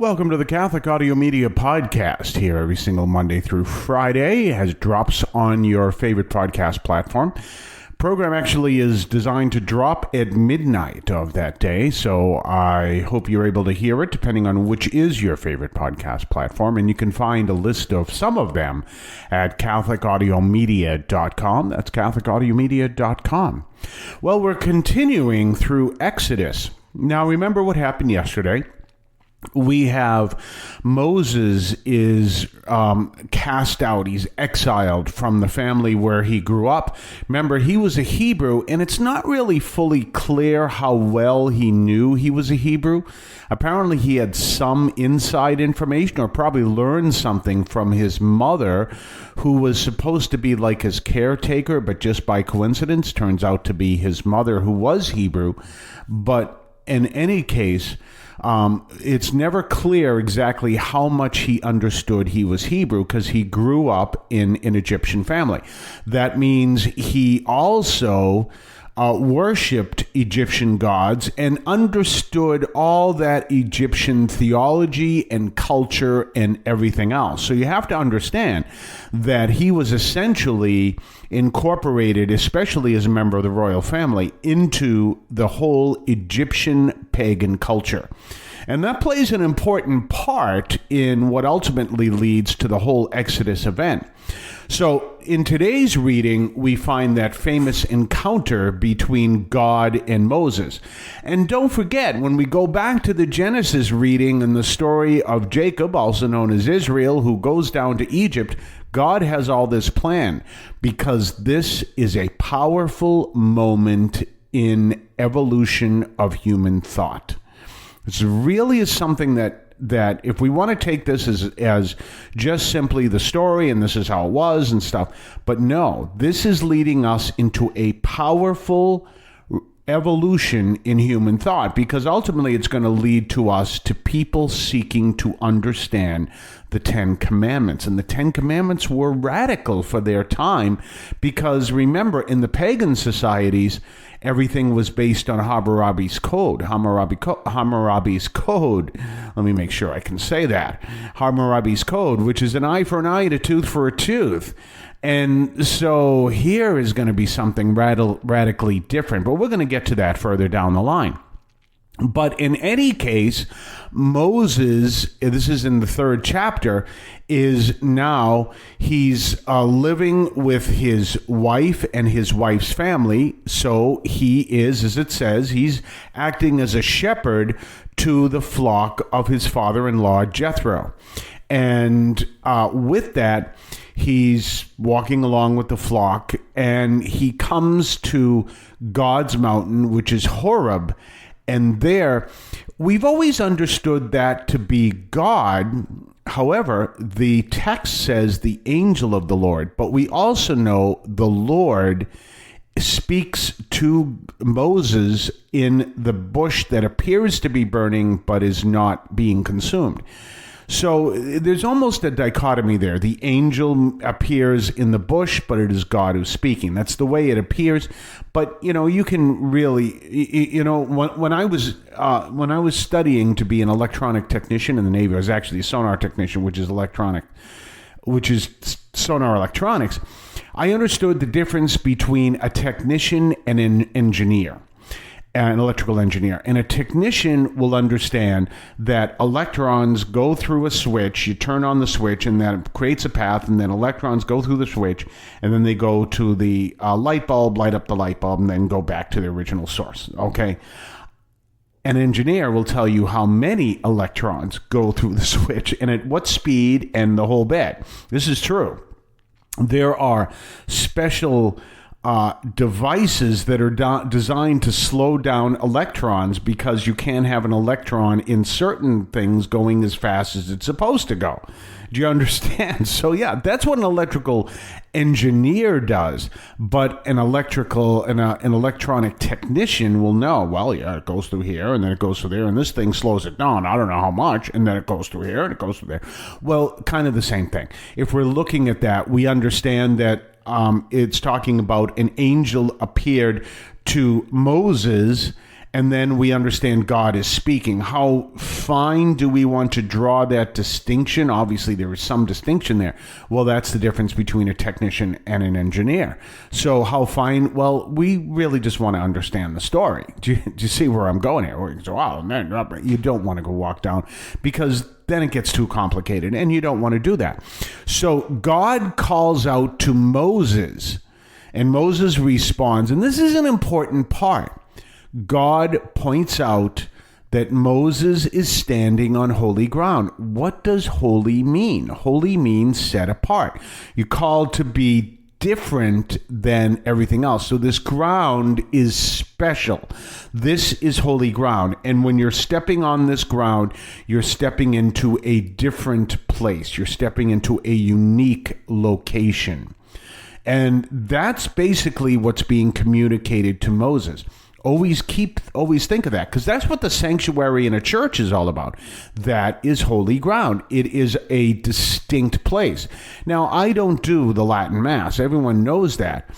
Welcome to the Catholic Audio Media Podcast, here every single Monday through Friday, as drops on your favorite podcast platform. Program actually is designed to drop at midnight of that day, so I hope you're able to hear it, depending on which is your favorite podcast platform, and you can find a list of some of them at CatholicAudiomedia.com. That's CatholicAudiomedia.com. Well, we're continuing through Exodus. Now, remember what happened yesterday. We have Moses is cast out. He's exiled from the family where he grew up. Remember, he was a Hebrew, and it's not really fully clear how well he knew he was a Hebrew. Apparently, he had some inside information or probably learned something from his mother, who was supposed to be like his caretaker, but just by coincidence turns out to be his mother, who was Hebrew. But in any case, it's never clear exactly how much he understood he was Hebrew, because he grew up in an Egyptian family. That means he also worshipped Egyptian gods and understood all that Egyptian theology and culture and everything else. So you have to understand that he was essentially incorporated, especially as a member of the royal family, into the whole Egyptian pagan culture. And that plays an important part in what ultimately leads to the whole Exodus event. So in today's reading, we find that famous encounter between God and Moses. And don't forget, when we go back to the Genesis reading and the story of Jacob, also known as Israel, who goes down to Egypt, God has all this planned because this is a powerful moment in evolution of human thought. This really is something that if we want to take this as just simply the story and this is how it was and stuff, but no, this is leading us into a powerful evolution in human thought, because ultimately it's going to lead to us to people seeking to understand the Ten Commandments. And the Ten Commandments were radical for their time, because remember, in the pagan societies, everything was based on Hammurabi's code. Hammurabi's code. Let me make sure I can say that. Hammurabi's code, which is an eye for an eye and a tooth for a tooth. And so here is going to be something radically different, but we're going to get to that further down the line. But in any case, Moses, this is in the 3rd chapter, is now, he's living with his wife and his wife's family. So he is, as it says, he's acting as a shepherd to the flock of his father-in-law, Jethro. And with that, he's walking along with the flock, and he comes to God's mountain, which is Horeb. And there, we've always understood that to be God. However, the text says the angel of the Lord, but we also know the Lord speaks to Moses in the bush that appears to be burning but is not being consumed. So there's almost a dichotomy there. The angel appears in the bush, but it is God who's speaking. That's the way it appears. But, you can really, when I was studying to be an electronic technician in the Navy, I was actually a sonar technician, which is sonar electronics. I understood the difference between a technician and an engineer. An electrical engineer. And a technician will understand that electrons go through a switch, you turn on the switch, and that creates a path, and then electrons go through the switch, and then they go to the light bulb, light up the light bulb, and then go back to the original source, okay? An engineer will tell you how many electrons go through the switch, and at what speed, and the whole bit. This is true. There are special devices that are designed to slow down electrons, because you can't have an electron in certain things going as fast as it's supposed to go. Do you understand? So yeah, that's what an electrical engineer does. But an electronic technician will know, well, yeah, it goes through here and then it goes through there, and this thing slows it down. I don't know how much, and then it goes through here and it goes through there. Well, kind of the same thing. If we're looking at that, we understand that it's talking about an angel appeared to Moses and then we understand God is speaking. How fine do we want to draw that distinction? Obviously, there is some distinction there. Well, that's the difference between a technician and an engineer. So how fine? Well, we really just want to understand the story. Do you see where I'm going here? Wow, man, you don't want to go walk down, because then it gets too complicated, and you don't want to do that. So God calls out to Moses, and Moses responds, and this is an important part. God points out that Moses is standing on holy ground. What does holy mean? Holy means set apart. You're called to be different than everything else. So this ground is special. This is holy ground. And when you're stepping on this ground, you're stepping into a different place. You're stepping into a unique location. And that's basically what's being communicated to Moses. Always think of that, because that's what the sanctuary in a church is all about. That is holy ground. It is a distinct place. Now, I don't do the Latin Mass. Everyone knows that.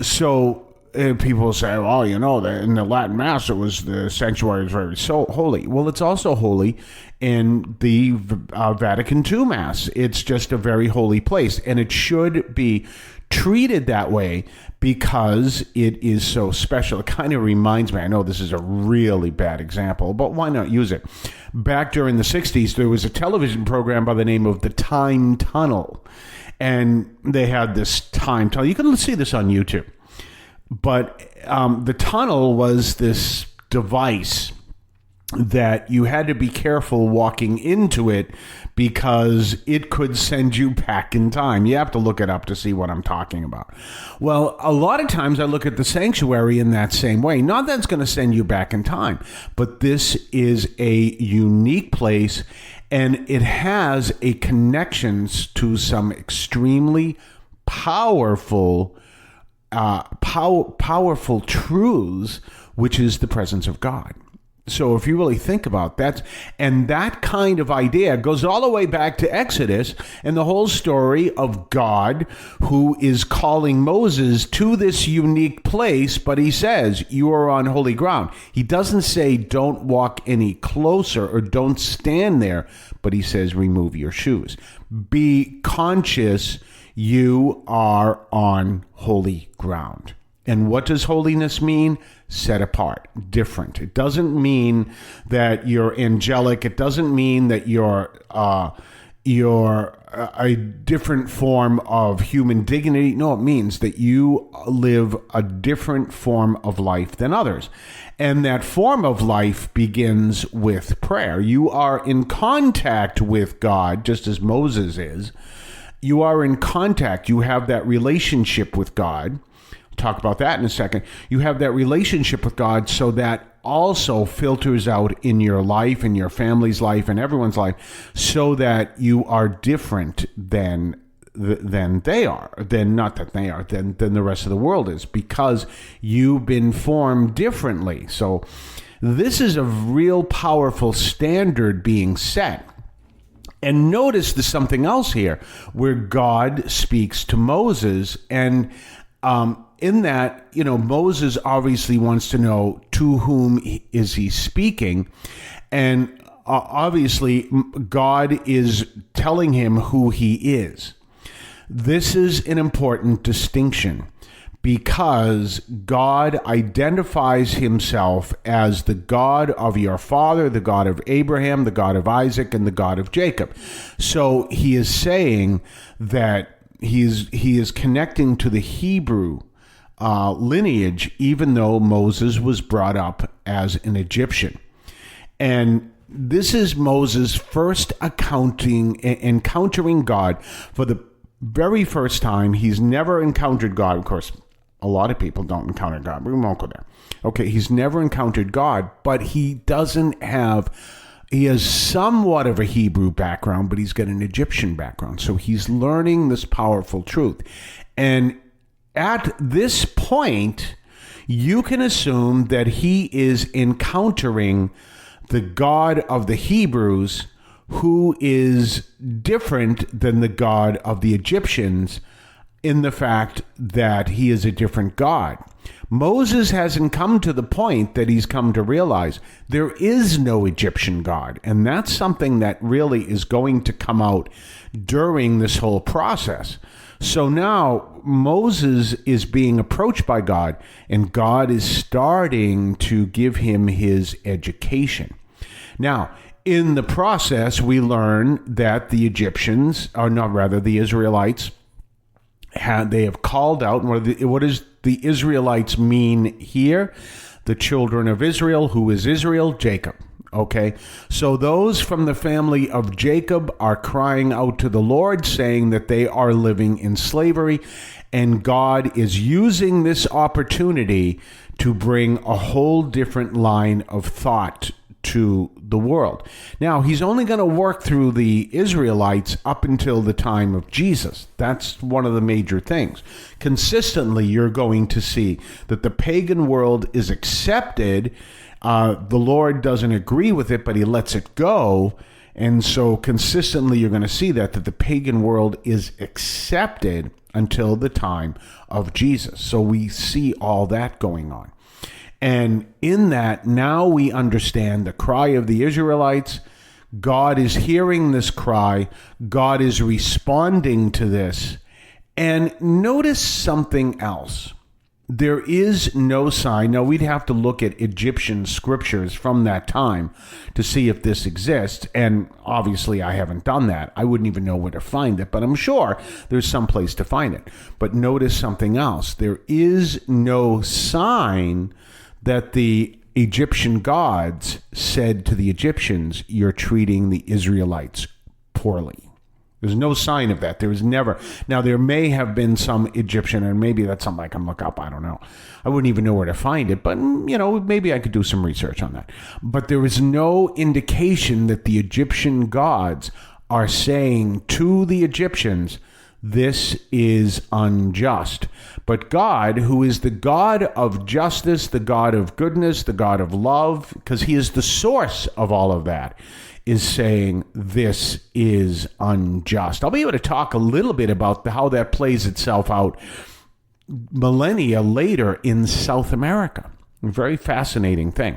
So people say, well, in the Latin Mass, the sanctuary is very so holy. Well, it's also holy in the Vatican II Mass. It's just a very holy place, and it should be treated that way because it is so special. It kind of reminds me, I know this is a really bad example, but why not use it? Back during the 60s, there was a television program by the name of The Time Tunnel, and they had this time tunnel. You can see this on YouTube. But the tunnel was this device that you had to be careful walking into it because it could send you back in time. You have to look it up to see what I'm talking about. Well, a lot of times I look at the sanctuary in that same way. Not that it's going to send you back in time, but this is a unique place, and it has a connections to some extremely powerful truths, which is the presence of God. So if you really think about that, and that kind of idea goes all the way back to Exodus and the whole story of God who is calling Moses to this unique place, but he says, you are on holy ground. He doesn't say don't walk any closer or don't stand there, but he says remove your shoes. Be conscious you are on holy ground. And what does holiness mean? Set apart, different. It doesn't mean that you're angelic. It doesn't mean that you're a different form of human dignity. No, it means that you live a different form of life than others. And that form of life begins with prayer. You are in contact with God, just as Moses is. You are in contact. You have that relationship with God. Talk about that in a second. You have that relationship with God, so that also filters out in your life, in your family's life, and everyone's life, so that you are different than they are, than the rest of the world is, because you've been formed differently. So this is a real powerful standard being set. And notice there's something else here where God speaks to Moses, and in that, Moses obviously wants to know to whom is he speaking. And obviously, God is telling him who he is. This is an important distinction because God identifies himself as the God of your father, the God of Abraham, the God of Isaac, and the God of Jacob. So he is saying that he is connecting to the Hebrew lineage, even though Moses was brought up as an Egyptian. And this is Moses first encountering God for the very first time. He's never encountered God. Of course, a lot of people don't encounter God. We won't go there. Okay, he's never encountered God, but he has somewhat of a Hebrew background, but he's got an Egyptian background. So he's learning this powerful truth. And at this point, you can assume that he is encountering the God of the Hebrews, who is different than the God of the Egyptians, in the fact that he is a different God. Moses hasn't come to the point that he's come to realize there is no Egyptian God. And that's something that really is going to come out during this whole process. So now Moses is being approached by God, and God is starting to give him his education. Now, in the process, we learn that the the Israelites, they have called out. What does the Israelites mean here? The children of Israel. Who is Israel? Jacob. Okay, so those from the family of Jacob are crying out to the Lord, saying that they are living in slavery, and God is using this opportunity to bring a whole different line of thought to the world. Now, he's only going to work through the Israelites up until the time of Jesus. That's one of the major things. Consistently, you're going to see that the pagan world is accepted. The Lord doesn't agree with it, but he lets it go. And so consistently, you're going to see that the pagan world is accepted until the time of Jesus. So we see all that going on. And in that, now we understand the cry of the Israelites. God is hearing this cry. God is responding to this. And notice something else. There is no sign. Now, we'd have to look at Egyptian scriptures from that time to see if this exists. And obviously, I haven't done that. I wouldn't even know where to find it, but I'm sure there's some place to find it. But notice something else. There is no sign that the Egyptian gods said to the Egyptians, "You're treating the Israelites poorly." There's no sign of that. There was never. Now, there may have been some Egyptian, and maybe that's something I can look up. I don't know. I wouldn't even know where to find it, but, maybe I could do some research on that. But there is no indication that the Egyptian gods are saying to the Egyptians, this is unjust. But God, who is the God of justice, the God of goodness, the God of love, because he is the source of all of that, is saying this is unjust. I'll be able to talk a little bit about how that plays itself out millennia later in South America. A very fascinating thing.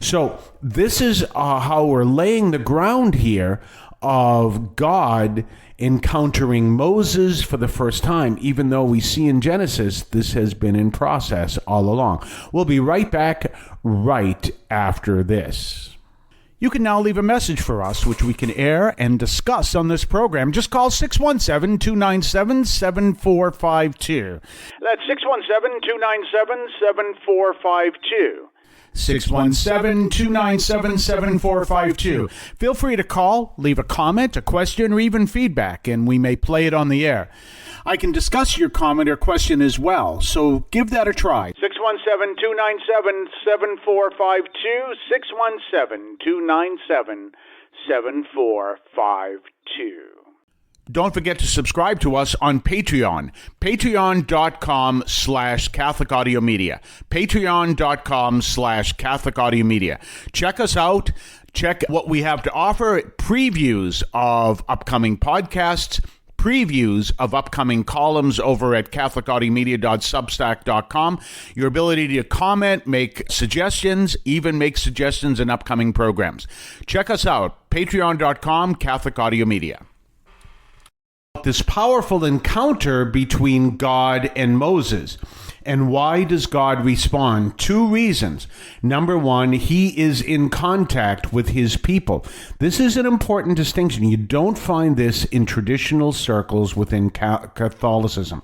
So this is how we're laying the ground here of God encountering Moses for the first time, even though we see in Genesis this has been in process all along. We'll be right back right after this. You can now leave a message for us, which we can air and discuss on this program. Just call 617-297-7452. That's 617-297-7452. 617-297-7452. Feel free to call, leave a comment, a question, or even feedback, and we may play it on the air. I can discuss your comment or question as well, so give that a try. 617-297-7452, 617-297-7452. Don't forget to subscribe to us on Patreon. Patreon.com/Catholic Audio Media. Patreon.com/Catholic Audio Media. Check us out. Check what we have to offer. Previews of upcoming podcasts. Previews of upcoming columns over at catholicaudiomedia.substack.com. Your ability to comment, make suggestions, even make suggestions in upcoming programs. Check us out. Patreon.com, Catholic Audio Media. This powerful encounter between God and Moses. And why does God respond? Two reasons. Number one, he is in contact with his people. This is an important distinction. You don't find this in traditional circles within Catholicism.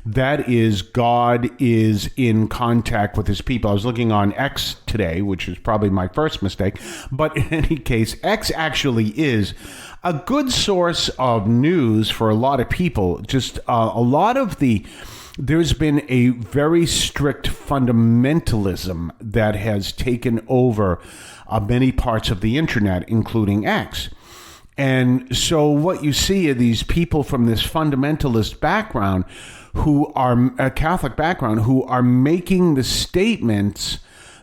That is, God is in contact with his people. I was looking on X today, which is probably my first mistake. But in any case, X actually is a good source of news for a lot of people. Just a lot of there's been a very strict fundamentalism that has taken over many parts of the internet, including X. And so what you see are these people from this fundamentalist background who are a Catholic background who are making the statements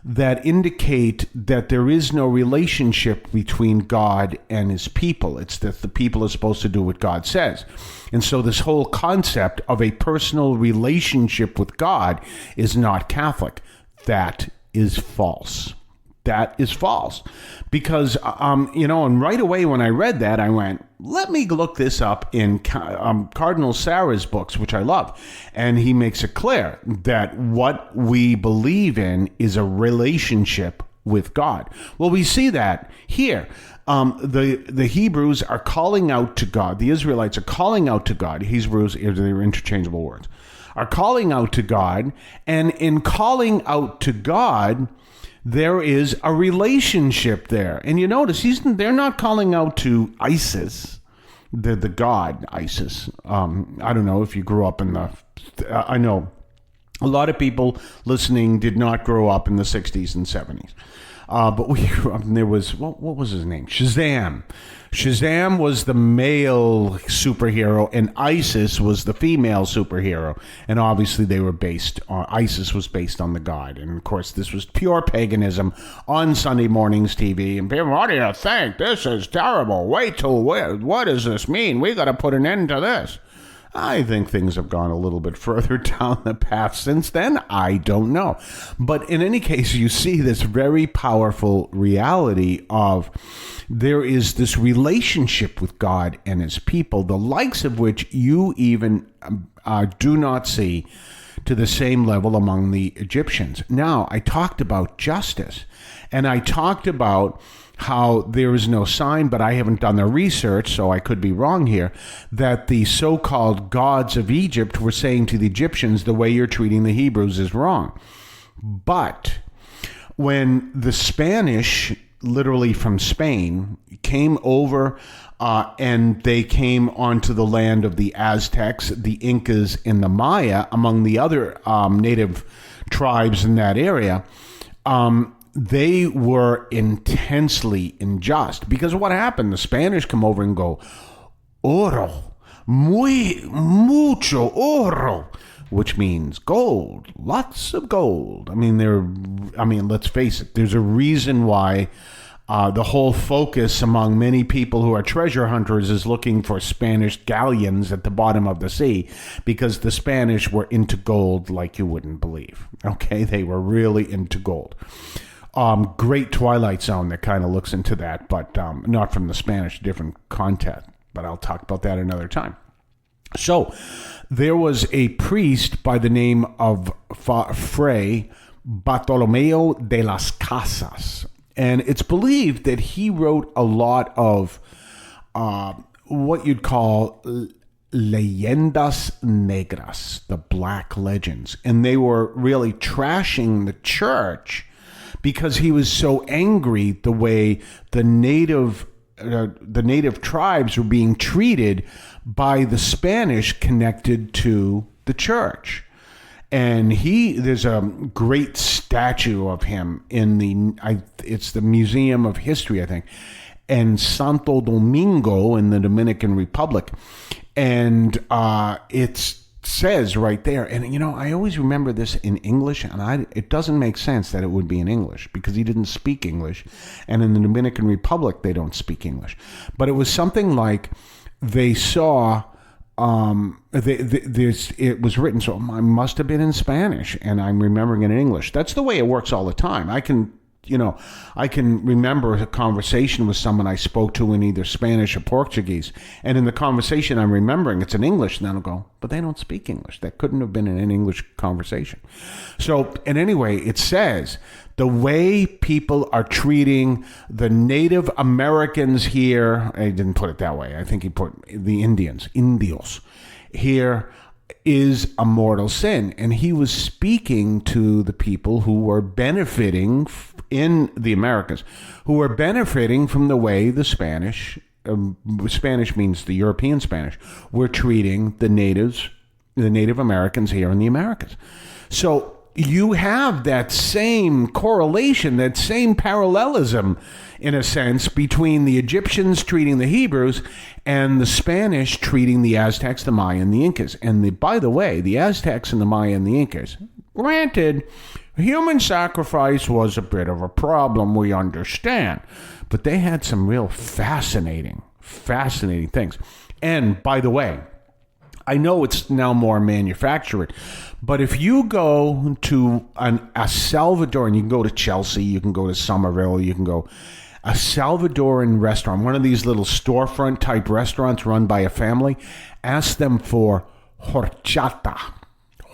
that indicate that there is no relationship between God and his people. It's that the people are supposed to do what God says. And so this whole concept of a personal relationship with God is not Catholic. That is false. That is false. Because, and right away when I read that, I went, let me look this up in Cardinal Sarah's books, which I love. And he makes it clear that what we believe in is a relationship with God. Well, we see that here. The Hebrews are calling out to God. The Israelites are calling out to God. Hebrews, they're interchangeable words, are calling out to God. And in calling out to God, there is a relationship there. And you notice they're not calling out to Isis, the god Isis. I don't know if you grew up in I know a lot of people listening did not grow up in the 60s and 70s. But we grew up, and there was, what was his name? Shazam. Shazam was the male superhero, and Isis was the female superhero. And obviously they were ISIS was based on the god. And of course, this was pure paganism on Sunday mornings TV. And people, what do you think? This is terrible. Wait till, what does this mean? We got to put an end to this. I think things have gone a little bit further down the path since then. I don't know. But in any case, you see this very powerful reality of there is this relationship with God and his people, the likes of which you even do not see to the same level among the Egyptians. Now, I talked about justice, and I talked about how there is no sign, but I haven't done the research, so I could be wrong here, that the so-called gods of Egypt were saying to the Egyptians, the way you're treating the Hebrews is wrong. But when the Spanish, literally from Spain, came over and they came onto the land of the Aztecs, the Incas, and the Maya, among the other native tribes in that area, they were intensely unjust. Because what happened? The Spanish come over and go, oro, mucho oro, which means gold, lots of gold. I mean, let's face it, there's a reason why the whole focus among many people who are treasure hunters is looking for Spanish galleons at the bottom of the sea, because the Spanish were into gold like you wouldn't believe. Okay, they were really into gold. Great Twilight Zone that kind of looks into that, but not from the Spanish, different content. But I'll talk about that another time. So there was a priest by the name of Fray Bartolomeo de las Casas, and it's believed that he wrote a lot of what you'd call leyendas negras, the black legends, and they were really trashing the church because he was so angry the way the native tribes were being treated by the Spanish connected to the church. And there's a great statue of him in it's the Museum of History, I think, in Santo Domingo in the Dominican Republic. And it says right there, and I always remember this in English, and it doesn't make sense that it would be in English because he didn't speak English, and in the Dominican Republic they don't speak English. But it was something like they saw it was written, so I must have been in Spanish, and I'm remembering it in English. That's the way it works all the time. I can remember a conversation with someone I spoke to in either Spanish or Portuguese, and in the conversation I'm remembering it's in English, and then I'll go, but they don't speak English. That couldn't have been in an English conversation. So, and anyway, it says the way people are treating the Native Americans here, I didn't put it that way, I think he put the indios, here is a mortal sin. And he was speaking to the people who were benefiting in the Americas, who were benefiting from the way the Spanish means the European Spanish, were treating the Native Americans here in the Americas. So you have that same correlation, that same parallelism, in a sense, between the Egyptians treating the Hebrews and the Spanish treating the Aztecs, the Maya, and the Incas. And by the way, the Aztecs and the Maya and the Incas, granted, Human sacrifice was a bit of a problem, we understand. But they had some real fascinating things. And by the way, I know it's now more manufactured, but if you go to a Salvadoran, you can go to Chelsea, you can go to Somerville, you can go a Salvadoran restaurant, one of these little storefront type restaurants run by a family, ask them for horchata.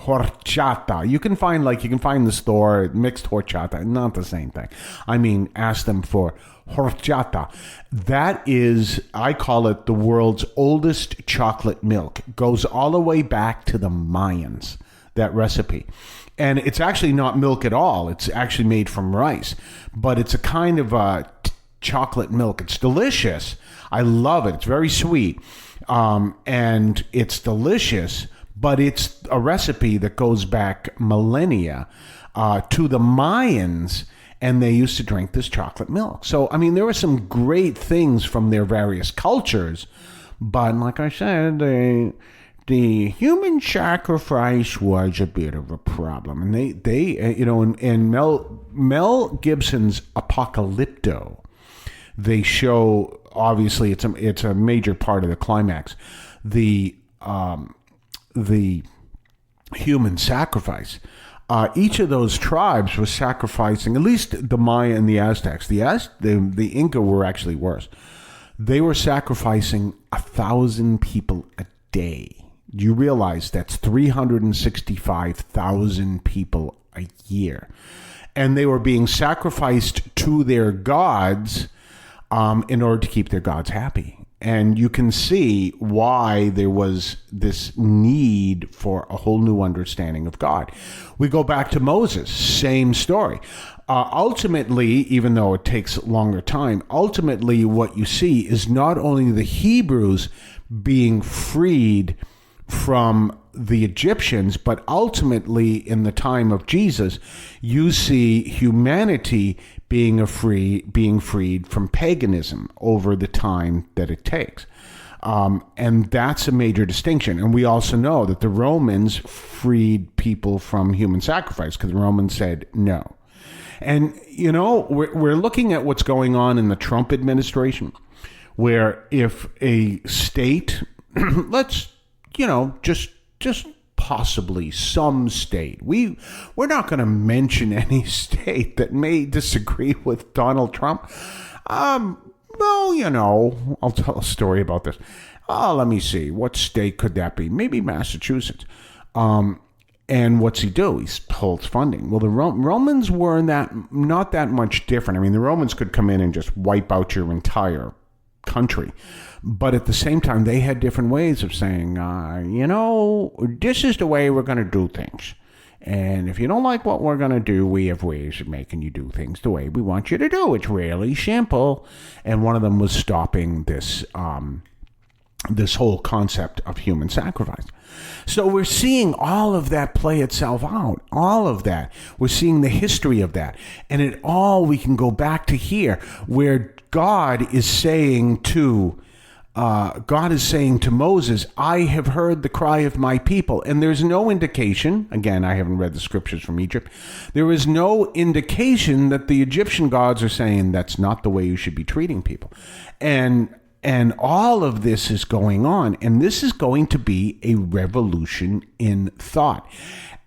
Horchata. You can find the store mixed horchata, not the same thing. I mean, ask them for horchata. That is, I call it the world's oldest chocolate milk. Goes all the way back to the Mayans, that recipe. And it's actually not milk at all. It's actually made from rice. But it's a kind of a chocolate milk. It's delicious. I love it. It's very sweet. And it's delicious. But it's a recipe that goes back millennia to the Mayans, and they used to drink this chocolate milk. So, I mean, there were some great things from their various cultures, but like I said, the human sacrifice was a bit of a problem. And they in Mel Gibson's Apocalypto, they show, obviously, it's a major part of the climax, the human sacrifice. Each of those tribes was sacrificing, at least the Maya and the Aztecs. The Inca were actually worse. They were sacrificing 1,000 people a day. Do you realize that's 365,000 people a year? And they were being sacrificed to their gods in order to keep their gods happy. And you can see why there was this need for a whole new understanding of God. We go back to Moses, same story. Ultimately, even though it takes longer time, ultimately what you see is not only the Hebrews being freed from the Egyptians, but ultimately in the time of Jesus, you see humanity being freed from paganism over the time that it takes. And that's a major distinction. And we also know that the Romans freed people from human sacrifice because the Romans said no. And, we're looking at what's going on in the Trump administration, where if a state, let's, just possibly some state. We're not going to mention any state that may disagree with Donald Trump. I'll tell a story about this. Let me see. What state could that be? Maybe Massachusetts. And what's he do? He holds funding. Well, the Romans were not that much different. I mean, the Romans could come in and just wipe out your entire country. But at the same time, they had different ways of saying, this is the way we're going to do things. And if you don't like what we're going to do, we have ways of making you do things the way we want you to do. It's really simple. And one of them was stopping this whole concept of human sacrifice. So we're seeing all of that play itself out. All of that. We're seeing the history of that. And we can go back to here, where God is saying to Moses, I have heard the cry of my people. And there's no indication, again, I haven't read the scriptures from Egypt, there is no indication that the Egyptian gods are saying that's not the way you should be treating people. And all of this is going on, and this is going to be a revolution in thought.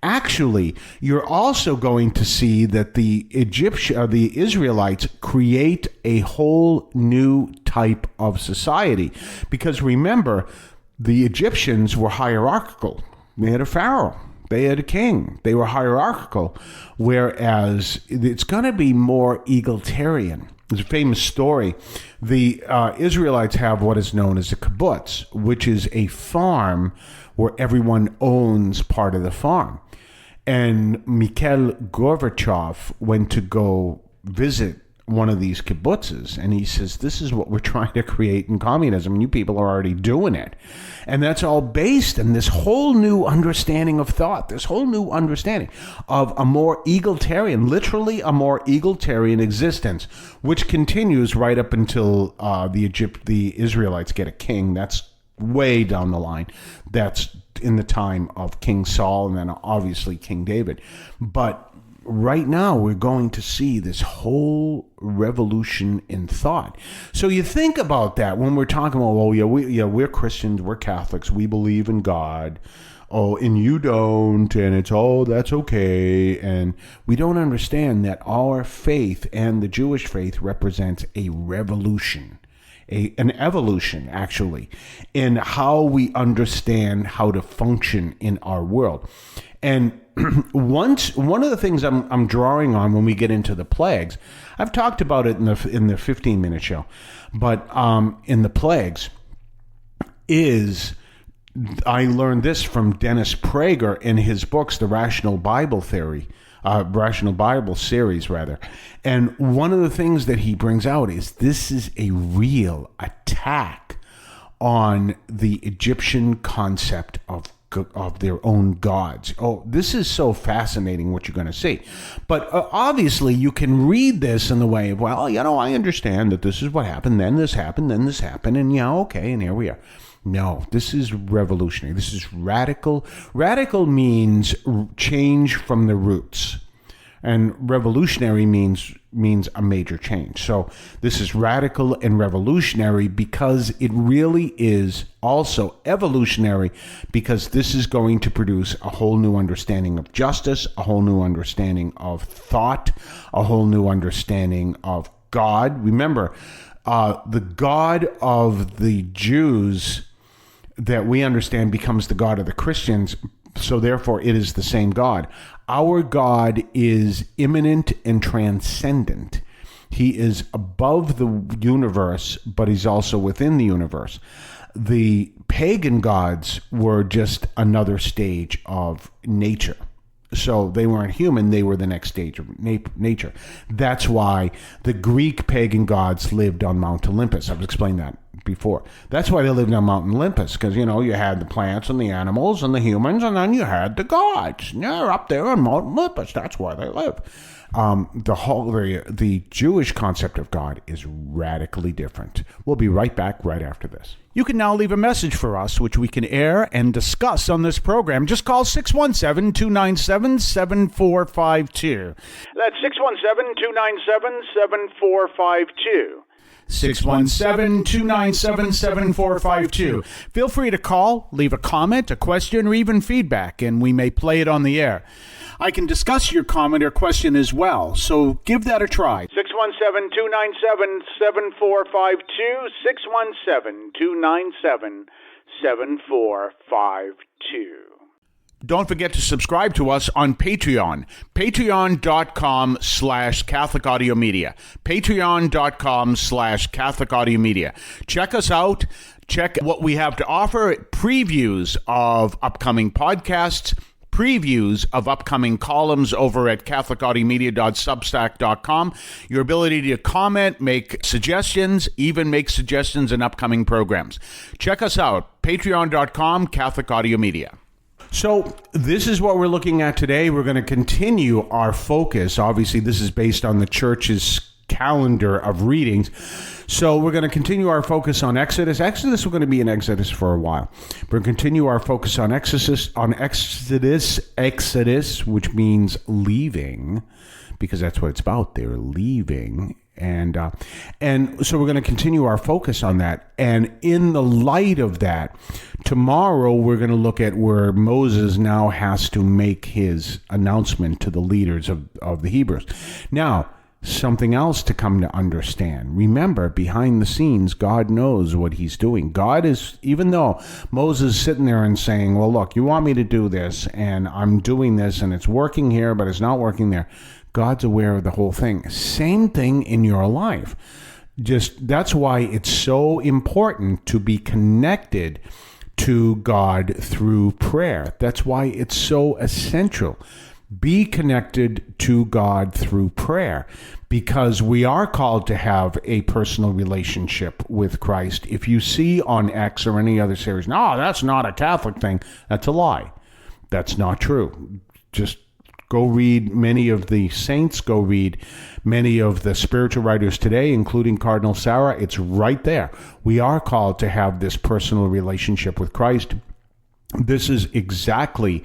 Actually, you're also going to see that the Israelites create a whole new type of society. Because remember, the Egyptians were hierarchical. They had a pharaoh. They had a king. They were hierarchical. Whereas it's going to be more egalitarian. There's a famous story. The Israelites have what is known as a kibbutz, which is a farm where everyone owns part of the farm. And Mikhail Gorbachev went to go visit one of these kibbutzes, and he says, this is what we're trying to create in communism, and you people are already doing it. And that's all based on this whole new understanding of thought, this whole new understanding of a more egalitarian, literally a more egalitarian existence, which continues right up until the Israelites get a king. That's way down the line. That's in the time of King Saul and then obviously King David. But right now we're going to see this whole revolution in thought. So you think about that when we're talking about, well, we're Christians, we're Catholics, we believe in God. Oh, and you don't, and it's, oh, that's okay. And we don't understand that our faith and the Jewish faith represents a revolution, an evolution, actually, in how we understand how to function in our world. And one of the things I'm drawing on when we get into the plagues, I've talked about it in the 15-minute show, but in the plagues is, I learned this from Dennis Prager in his books, The Rational Bible Series, rather. And one of the things that he brings out is this is a real attack on the Egyptian concept of their own gods. Oh, this is so fascinating what you're going to see. But obviously you can read this in the way of, well, I understand that this is what happened, then this happened, and okay, and here we are. No, this is revolutionary. This is radical. Radical means change from the roots. And revolutionary means a major change. So this is radical and revolutionary because it really is also evolutionary, because this is going to produce a whole new understanding of justice, a whole new understanding of thought, a whole new understanding of God. Remember, the God of the Jews that we understand becomes the God of the Christians, so therefore it is the same God. Our God is immanent and transcendent. He is above the universe, but he's also within the universe. The pagan gods were just another stage of nature. So they weren't human, they were the next stage of nature. That's why the Greek pagan gods lived on Mount Olympus. I've explained that before. That's why they lived on Mount Olympus, because, you had the plants and the animals and the humans, and then you had the gods. And they're up there on Mount Olympus. That's why they live. The Jewish concept of God is radically different. We'll be right back right after this. You can now leave a message for us, which we can air and discuss on this program. Just call 617-297-7452. That's 617-297-7452. 617-297-7452. Feel free to call, leave a comment, a question, or even feedback, and we may play it on the air. I can discuss your comment or question as well, so give that a try. 617-297-7452, 617-297-7452. Don't forget to subscribe to us on Patreon. Patreon.com/Catholic Audio Media. Patreon.com/Catholic Audio Media. Check us out. Check what we have to offer. Previews of upcoming podcasts. Previews of upcoming columns over at CatholicAudiomedia.substack.com. Your ability to comment, make suggestions, even make suggestions in upcoming programs. Check us out. Patreon.com, Catholic Audio Media. So this is what we're looking at today. We're going to continue our focus. Obviously, this is based on the church's calendar of readings. So we're going to continue our focus on Exodus. We're going to be in Exodus for a while. We're going to continue our focus on Exodus, which means leaving, because that's what it's about. They're leaving. And so we're going to continue our focus on that. And in the light of that, tomorrow we're going to look at where Moses now has to make his announcement to the leaders of the Hebrews. Now, something else to come to understand. Remember, behind the scenes, God knows what he's doing. God is, even though Moses is sitting there and saying, well, look, you want me to do this, and I'm doing this, and it's working here, but it's not working there. God's aware of the whole thing. Same thing in your life. That's why it's so important to be connected to God through prayer. That's why it's so essential. Be connected to God through prayer, because we are called to have a personal relationship with Christ. If you see on X or any other series, no, that's not a Catholic thing, that's a lie. That's not true. Just go read many of the saints, go read many of the spiritual writers today, including Cardinal Sarah. It's right there. We are called to have this personal relationship with Christ. This is exactly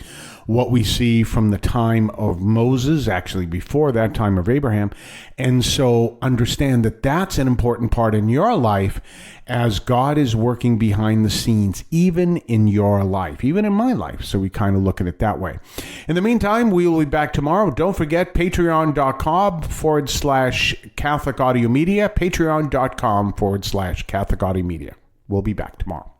what we see from the time of Moses, actually before that time of Abraham. And so understand that that's an important part in your life as God is working behind the scenes, even in your life, even in my life. So we kind of look at it that way. In the meantime, we will be back tomorrow. Don't forget patreon.com/Catholic Audio Media, patreon.com/Catholic Audio Media. We'll be back tomorrow.